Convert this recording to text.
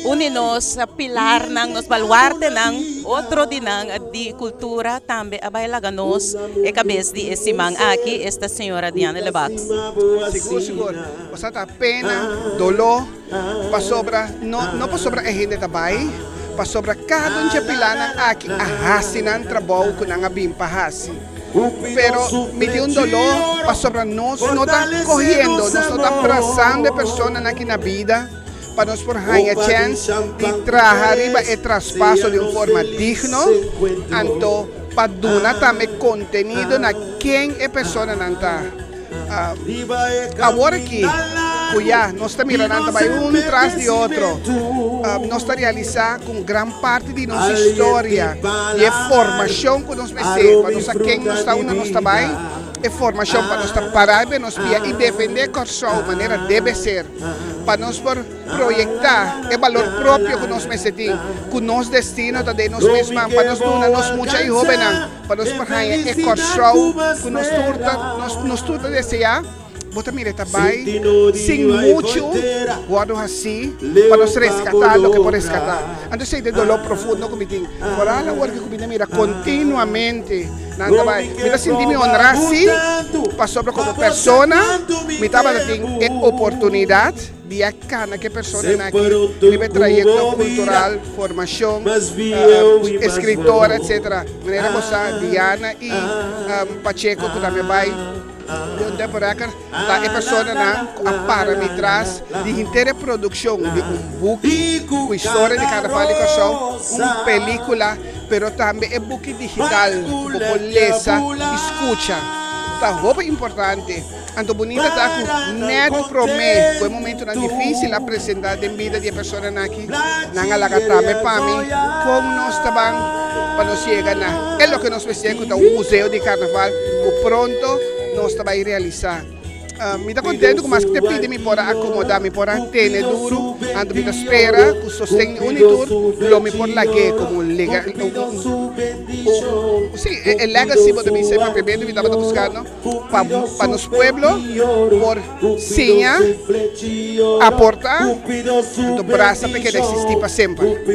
Uninos sa pilar ng nos baluarte ng otro dinang di kultura tambe abay laganos e cabez di esimang aqui esta senhora Diana Lebax. Siguro. Basta ta pena, dolo, pasobra, no pasobra e hindi tabay, pasobra kadon siya pilanang aki ahasinan trabaho ko nang abim pahasi. Pero meti un dolo, pasobra nos tá correndo, nos tá abraçando a persona na kinabida. Para nos por a chance de trabalhar e traspasso de uma forma digna, anto paduna também contenido na quem é pessoa não está. Agora que cuya nós estamos mirando também tras de outro, nós estamos realizando com grande parte de nossa história e a formação que nós precisamos, para nós quem nós está onde nós também. É formação para nós parar e nos e defender a sua maneira deve ser, para nós projetar o valor próprio que nós merecemos, com nosso destino de nós mesmos, para nós não nos muita e jovem, para nós parar e corção que nós tudo desejar. Bota mira também, sem muito, guardo assim, para nós resgatar o que pode resgatar. Então, sei de dolor profundo que me tem. Por ala, o que me mira continuamente. Não também. Me senti me honrar assim, para sobre como pessoa, me estava tendo oportunidade de acana que pessoa aqui, vive trajecto cultural, formação, escritora, etc. Maneira você Diana e Pacheco que também vai. De temporada, a pessoa na para me traz de inteira produção de book com história de carnaval e canção, uma película, pero também é book digital, com lesa, escuta. Tá roupa importante. Anto bonita tá com neto promete, foi um momento difícil apresentar em vida de pessoa aqui, não alagatame para mim, como nós também para nós chegar na, é o que nós precisamos com o museu de carnaval, que pronto nós também realizar. Me dá contento com mais que te pede me por acomodar, me por antena duro, ando me espera, que sostém unitur, lo me por lague como lega, sim, é legacy que me sempre primeiro me estava buscando para nos pueblo por sinha aportar do braço porque existir para sempre.